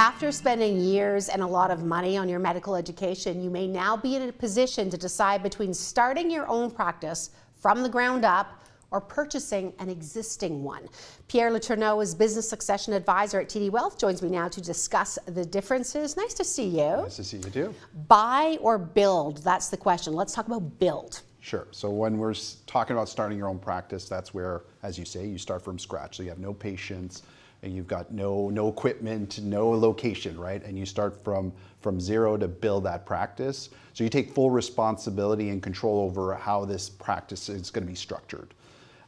After spending years and a lot of money on your medical education, you may now be in a position to decide between starting your own practice from the ground up or purchasing an existing one. Pierre Létourneau is Business Succession Advisor at TD Wealth, joins me now to discuss the differences. Nice to see you. Nice to see you too. Buy or build? That's the question. Let's talk about build. Sure. So when we're talking about starting your own practice, that's where, as you say, you start from scratch. So you have no patients, and you've got no equipment, no location, right? And you start from zero to build that practice. So you take full responsibility and control over how this practice is going to be structured.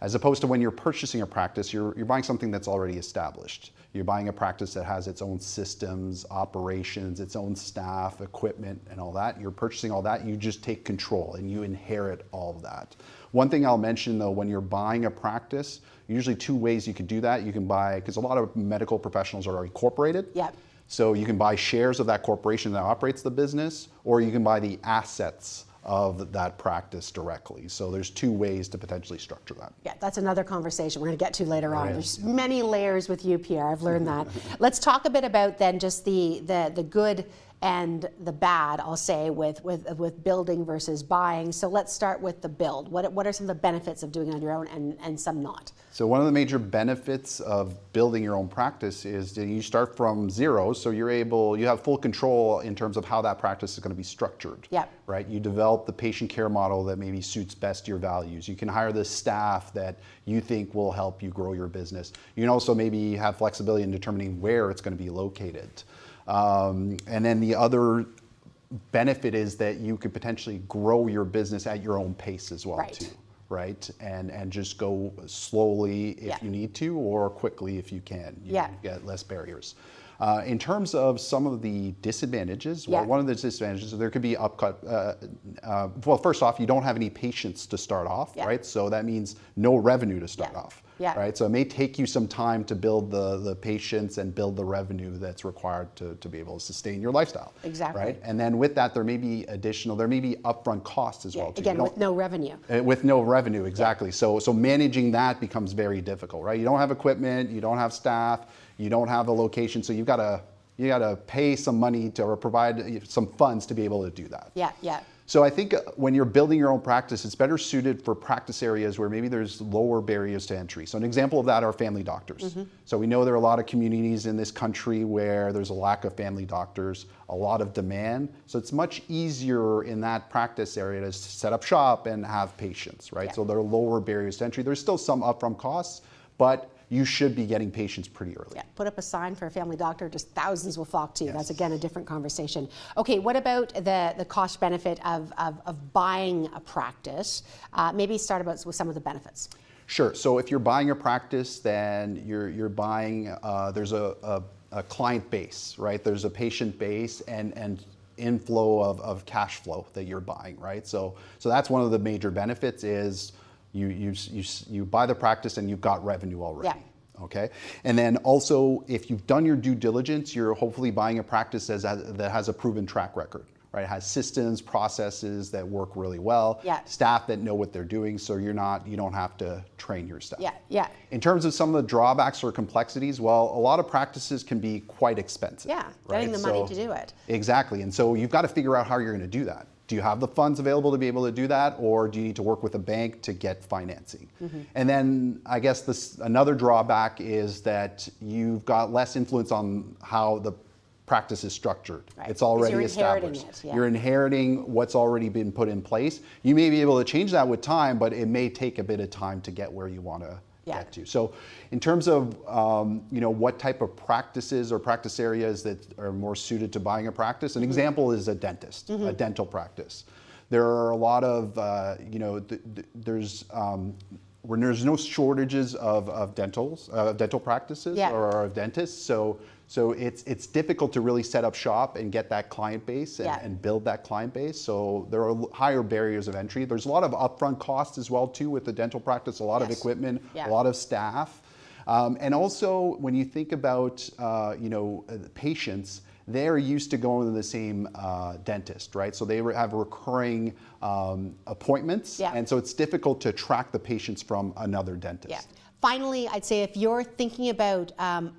As opposed to when you're purchasing a practice, you're buying something that's already established. You're buying a practice that has its own systems, operations, its own staff, equipment, and all that. You're purchasing all that, you just take control and you inherit all of that. One thing I'll mention though, when you're buying a practice, usually two ways you could do that. You can buy, because a lot of medical professionals are incorporated. Yep. So you can buy shares of that corporation that operates the business, or you can buy the assets of that practice directly. So there's two ways to potentially structure that. Yeah, that's another conversation we're going to get to later on. Right. There's many layers with you, Pierre. I've learned that. Let's talk a bit about then just the good and the bad, I'll say, with building versus buying. So let's start with the build. What are some of the benefits of doing it on your own and some not? So one of the major benefits of building your own practice is that you start from zero, so you have full control in terms of how that practice is going to be structured. Yep. Right? You develop the patient care model that maybe suits best your values. You can hire the staff that you think will help you grow your business. You can also maybe have flexibility in determining where it's going to be located. And then the other benefit is that you could potentially grow your business at your own pace as well, right. too. Right? And just go slowly if you need to, or quickly if you can. You get less barriers. In terms of some of the disadvantages, well, one of the disadvantages, there could be well, first off, you don't have any patients to start off, right? So that means no revenue to start off, right? So it may take you some time to build the patients and build the revenue that's required to be able to sustain your lifestyle. Exactly. Right? And then with that, there may be upfront costs as well, too. Again, with no revenue. With no revenue, exactly. So managing that becomes very difficult, right? You don't have equipment, you don't have staff, you don't have a location, so you gotta pay some money to, or provide some funds to be able to do that. Yeah. So I think when you're building your own practice, it's better suited for practice areas where maybe there's lower barriers to entry. So an example of that are family doctors. Mm-hmm. So we know there are a lot of communities in this country where there's a lack of family doctors, a lot of demand. So it's much easier in that practice area to set up shop and have patients, right? So there are lower barriers to entry. There's still some upfront costs, but you should be getting patients pretty early. Yeah, put up a sign for a family doctor, just thousands will flock to you. Yes. That's again a different conversation. Okay, what about the cost benefit of buying a practice? Maybe start with some of the benefits. Sure, so if you're buying a practice, then you're buying, there's a client base, right? There's a patient base and inflow of cash flow that you're buying, right? So that's one of the major benefits is you buy the practice and you've got revenue already. Yeah. Okay. And then also, if you've done your due diligence, you're hopefully buying a practice that has a proven track record, right? It has systems, processes that work really well, staff that know what they're doing, so you don't have to train your staff. Yeah. In terms of some of the drawbacks or complexities, well, a lot of practices can be quite expensive. Yeah, getting the money to do it. Exactly. And so you've got to figure out how you're going to do that. Do you have the funds available to be able to do that, or do you need to work with a bank to get financing? Mm-hmm. And then I guess another drawback is that you've got less influence on how the practice is structured. Right. It's already established. You're inheriting what's already been put in place. You may be able to change that with time, but it may take a bit of time to get where you want to get to. So in terms of what type of practices or practice areas that are more suited to buying a practice, an example is a dentist, a dental practice. There are a lot of, when there's no shortages of dental practices or of dentists, so it's difficult to really set up shop and get that client base and build that client base. So there are higher barriers of entry. There's a lot of upfront costs as well too with the dental practice, a lot of equipment, a lot of staff. And also when you think about patients, they're used to going to the same dentist, right? So they have recurring appointments, and so it's difficult to track the patients from another dentist. Finally, I'd say if you're thinking about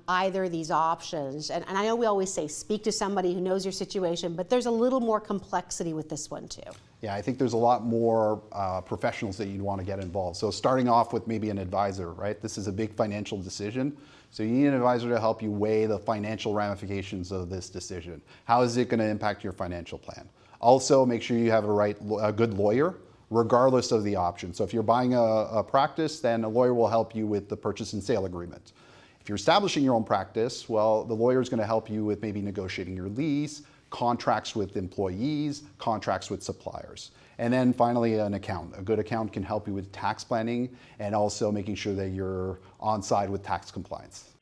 either of these options, and I know we always say speak to somebody who knows your situation, but there's a little more complexity with this one too. Yeah, I think there's a lot more professionals that you'd want to get involved. So starting off with maybe an advisor, right? This is a big financial decision. So you need an advisor to help you weigh the financial ramifications of this decision. How is it going to impact your financial plan? Also, make sure you have a good lawyer, regardless of the option. So if you're buying a practice, then a lawyer will help you with the purchase and sale agreement. If you're establishing your own practice, well, the lawyer is going to help you with maybe negotiating your lease, contracts with employees, contracts with suppliers. And then finally, an accountant. A good accountant can help you with tax planning and also making sure that you're on side with tax compliance.